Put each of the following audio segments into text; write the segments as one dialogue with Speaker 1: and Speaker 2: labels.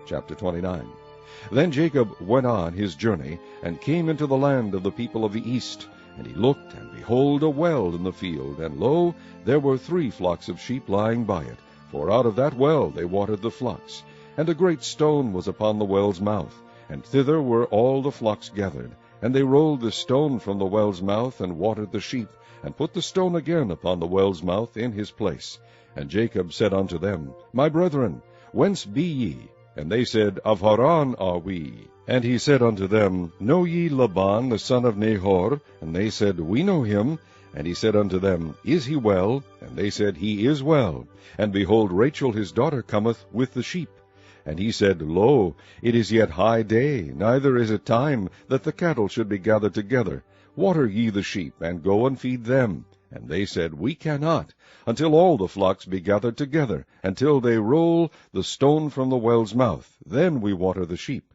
Speaker 1: Chapter 29. Then Jacob went on his journey, and came into the land of the people of the east. And he looked, and behold, a well in the field, and lo, there were 3 flocks of sheep lying by it, for out of that well they watered the flocks. And a great stone was upon the well's mouth, and thither were all the flocks gathered. And they rolled the stone from the well's mouth, and watered the sheep, and put the stone again upon the well's mouth in his place. And Jacob said unto them, My brethren, whence be ye? And they said, Of Haran are we. And he said unto them, Know ye Laban the son of Nahor? And they said, We know him. And he said unto them, Is he well? And they said, He is well. And behold, Rachel his daughter cometh with the sheep. And he said, Lo, it is yet high day, neither is it time that the cattle should be gathered together. Water ye the sheep, and go and feed them. And they said, We cannot, until all the flocks be gathered together, until they roll the stone from the well's mouth. Then we water the sheep.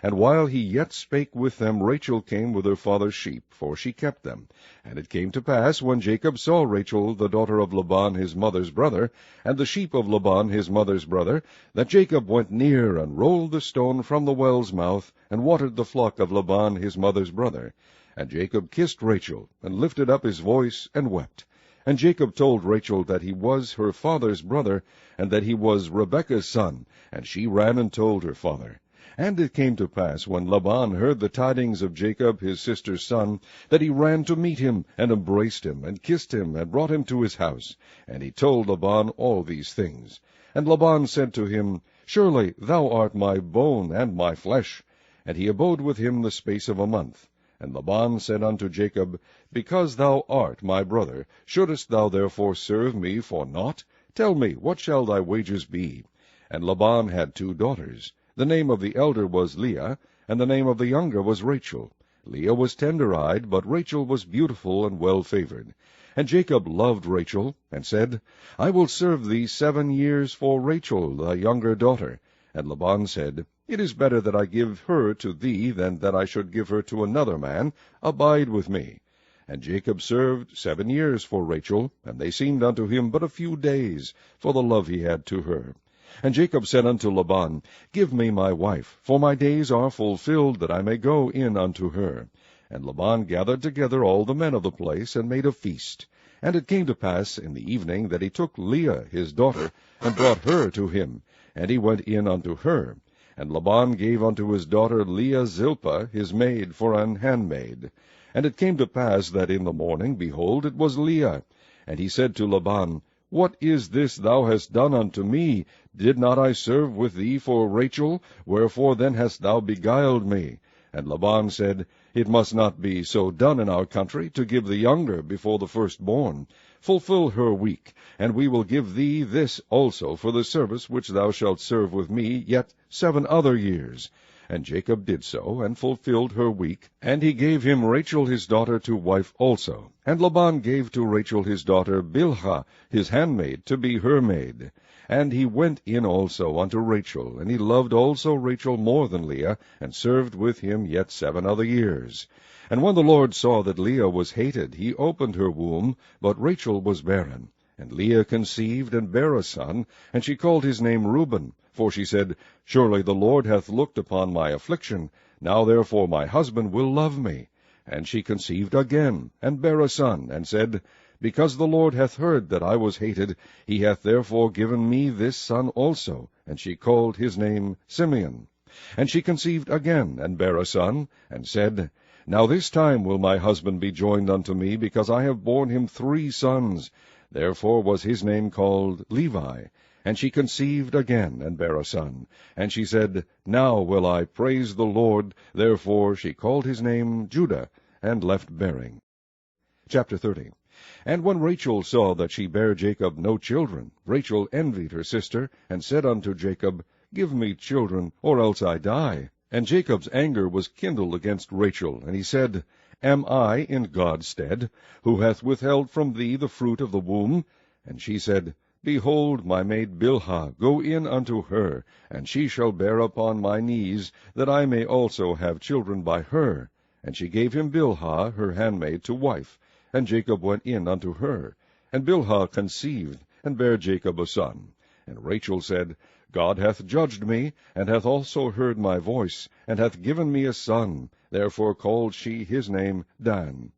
Speaker 1: And while he yet spake with them, Rachel came with her father's sheep, for she kept them. And it came to pass, when Jacob saw Rachel the daughter of Laban his mother's brother, and the sheep of Laban his mother's brother, that Jacob went near, and rolled the stone from the well's mouth, and watered the flock of Laban his mother's brother. And Jacob kissed Rachel, and lifted up his voice, and wept. And Jacob told Rachel that he was her father's brother, and that he was Rebekah's son. And she ran and told her father. And it came to pass, when Laban heard the tidings of Jacob his sister's son, that he ran to meet him, and embraced him, and kissed him, and brought him to his house. And he told Laban all these things. And Laban said to him, Surely thou art my bone and my flesh. And he abode with him the space of a month. And Laban said unto Jacob, Because thou art my brother, shouldest thou therefore serve me for naught? Tell me, what shall thy wages be? And Laban had 2 daughters. The name of the elder was Leah, and the name of the younger was Rachel. Leah was tender-eyed, but Rachel was beautiful and well-favored. And Jacob loved Rachel, and said, I will serve thee 7 years for Rachel, thy younger daughter. And Laban said, It is better that I give her to thee than that I should give her to another man. Abide with me. And Jacob served 7 years for Rachel, and they seemed unto him but a few days, for the love he had to her. And Jacob said unto Laban, Give me my wife, for my days are fulfilled, that I may go in unto her. And Laban gathered together all the men of the place, and made a feast. And it came to pass in the evening that he took Leah his daughter, and brought her to him, and he went in unto her. And Laban gave unto his daughter Leah Zilpah his maid for an handmaid. And it came to pass that in the morning, behold, it was Leah. And he said to Laban, What is this thou hast done unto me? Did not I serve with thee for Rachel? Wherefore then hast thou beguiled me? And Laban said, It must not be so done in our country, to give the younger before the firstborn. Fulfill her week, and we will give thee this also for the service which thou shalt serve with me yet 7 other years. And Jacob did so, and fulfilled her week, and he gave him Rachel his daughter to wife also. And Laban gave to Rachel his daughter Bilhah his handmaid to be her maid. And he went in also unto Rachel, and he loved also Rachel more than Leah, and served with him yet 7 other years. And when the Lord saw that Leah was hated, he opened her womb, but Rachel was barren. And Leah conceived, and bare a son, and she called his name Reuben. For she said, Surely the Lord hath looked upon my affliction. Now therefore my husband will love me. And she conceived again, and bare a son, and said, Because the Lord hath heard that I was hated, he hath therefore given me this son also. And she called his name Simeon. And she conceived again, and bare a son, and said, Now this time will my husband be joined unto me, because I have borne him 3 sons. Therefore was his name called Levi. And she conceived again, and bare a son. And she said, Now will I praise the Lord. Therefore she called his name Judah, and left bearing. Chapter 30. And when Rachel saw that she bare Jacob no children, Rachel envied her sister, and said unto Jacob, Give me children, or else I die. And Jacob's anger was kindled against Rachel, and he said, Am I in God's stead, who hath withheld from thee the fruit of the womb? And she said, Behold, my maid Bilhah, go in unto her, and she shall bear upon my knees, that I may also have children by her. And she gave him Bilhah, her handmaid, to wife. And Jacob went in unto her. And Bilhah conceived, and bare Jacob a son. And Rachel said, God hath judged me, and hath also heard my voice, and hath given me a son. Therefore called she his name Dan.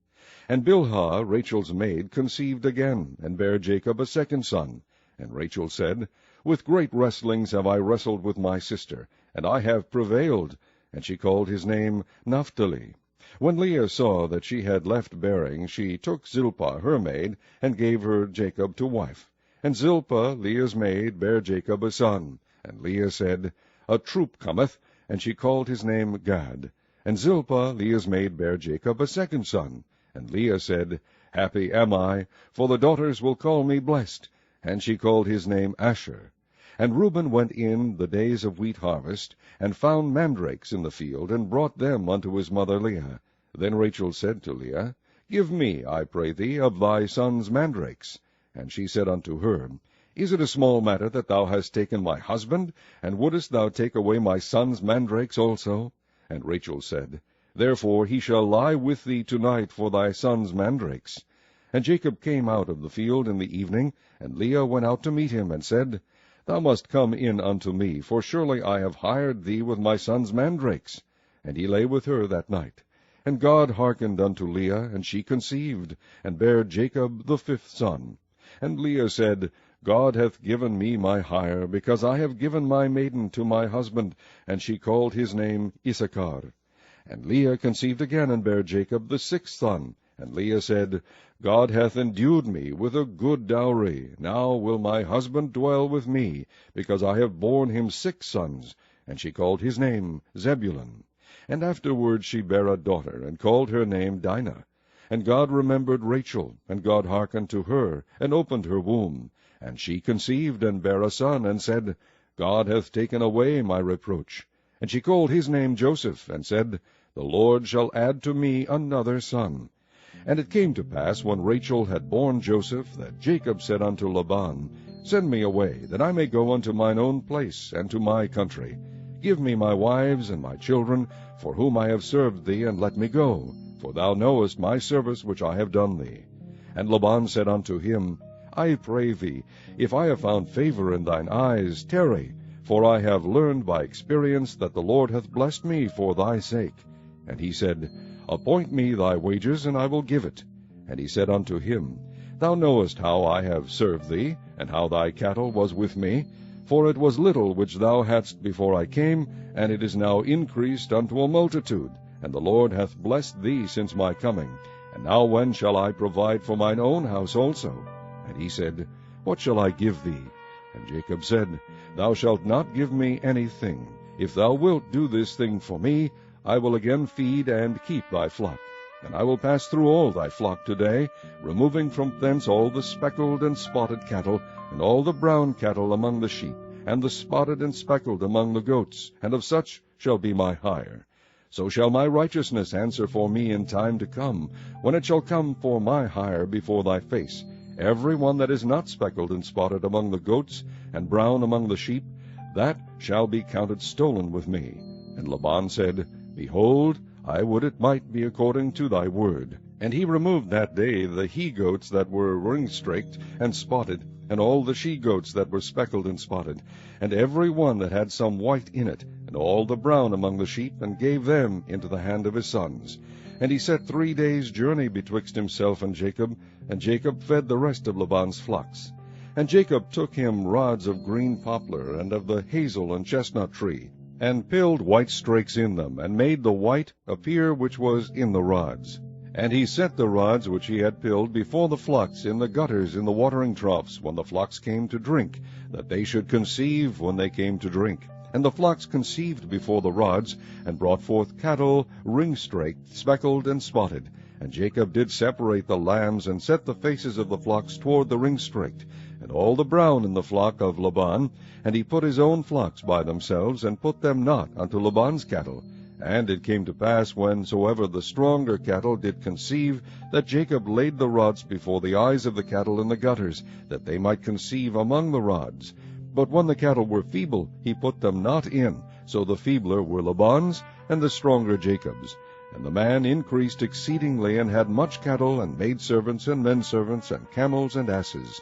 Speaker 1: And Bilhah, Rachel's maid, conceived again, and bare Jacob a second son. And Rachel said, With great wrestlings have I wrestled with my sister, and I have prevailed. And she called his name Naphtali. When Leah saw that she had left bearing, she took Zilpah her maid, and gave her Jacob to wife. And Zilpah, Leah's maid, bare Jacob a son. And Leah said, A troop cometh, and she called his name Gad. And Zilpah, Leah's maid, bare Jacob a second son. And Leah said, Happy am I, for the daughters will call me blessed. And she called his name Asher. And Reuben went in the days of wheat harvest, and found mandrakes in the field, and brought them unto his mother Leah. Then Rachel said to Leah, Give me, I pray thee, of thy son's mandrakes. And she said unto her, Is it a small matter that thou hast taken my husband? And wouldest thou take away my son's mandrakes also? And Rachel said, Therefore he shall lie with thee tonight for thy son's mandrakes. And Jacob came out of the field in the evening, and Leah went out to meet him, and said, Thou must come in unto me, for surely I have hired thee with my son's mandrakes. And he lay with her that night. And God hearkened unto Leah, and she conceived, and bare Jacob the fifth son. And Leah said, God hath given me my hire, because I have given my maiden to my husband. And she called his name Issachar. And Leah conceived again, and bare Jacob the sixth son. And Leah said, God hath endued me with a good dowry. Now will my husband dwell with me, because I have borne him 6 sons. And she called his name Zebulun. And afterward she bare a daughter, and called her name Dinah. And God remembered Rachel, and God hearkened to her, and opened her womb. And she conceived, and bare a son, and said, God hath taken away my reproach. And she called his name Joseph, and said, The Lord shall add to me another son. And it came to pass, when Rachel had borne Joseph, that Jacob said unto Laban, Send me away, that I may go unto mine own place, and to my country. Give me my wives and my children, for whom I have served thee, and let me go. For thou knowest my service which I have done thee. And Laban said unto him, I pray thee, if I have found favor in thine eyes, tarry, for I have learned by experience that the Lord hath blessed me for thy sake. And he said, Appoint me thy wages, and I will give it. And he said unto him, Thou knowest how I have served thee, and how thy cattle was with me. For it was little which thou hadst before I came, and it is now increased unto a multitude. And the Lord hath blessed thee since my coming. And now when shall I provide for mine own house also? And he said, What shall I give thee? And Jacob said, Thou shalt not give me anything. If thou wilt do this thing for me, I will again feed and keep thy flock. And I will pass through all thy flock today, removing from thence all the speckled and spotted cattle, and all the brown cattle among the sheep, and the spotted and speckled among the goats, and of such shall be my hire. So shall my righteousness answer for me in time to come, when it shall come for my hire before thy face. Every one that is not speckled and spotted among the goats, and brown among the sheep, that shall be counted stolen with me. And Laban said, Behold, I would it might be according to thy word. And he removed that day the he-goats that were ring-straked and spotted, and all the she-goats that were speckled and spotted, and every one that had some white in it, and all the brown among the sheep, and gave them into the hand of his sons. And he set 3 days' journey betwixt himself and Jacob fed the rest of Laban's flocks. And Jacob took him rods of green poplar, and of the hazel and chestnut tree, and pilled white strakes in them, and made the white appear which was in the rods. And he set the rods which he had pilled before the flocks in the gutters in the watering troughs, when the flocks came to drink, that they should conceive when they came to drink. And the flocks conceived before the rods, and brought forth cattle ring-straked, speckled, and spotted. And Jacob did separate the lambs, and set the faces of the flocks toward the ring-straked, and all the brown in the flock of Laban. And he put his own flocks by themselves, and put them not unto Laban's cattle. And it came to pass, whensoever the stronger cattle did conceive, that Jacob laid the rods before the eyes of the cattle in the gutters, that they might conceive among the rods. But when the cattle were feeble, he put them not in. So the feebler were Laban's, and the stronger Jacob's. And the man increased exceedingly, and had much cattle, and maidservants, and menservants, and camels, and asses.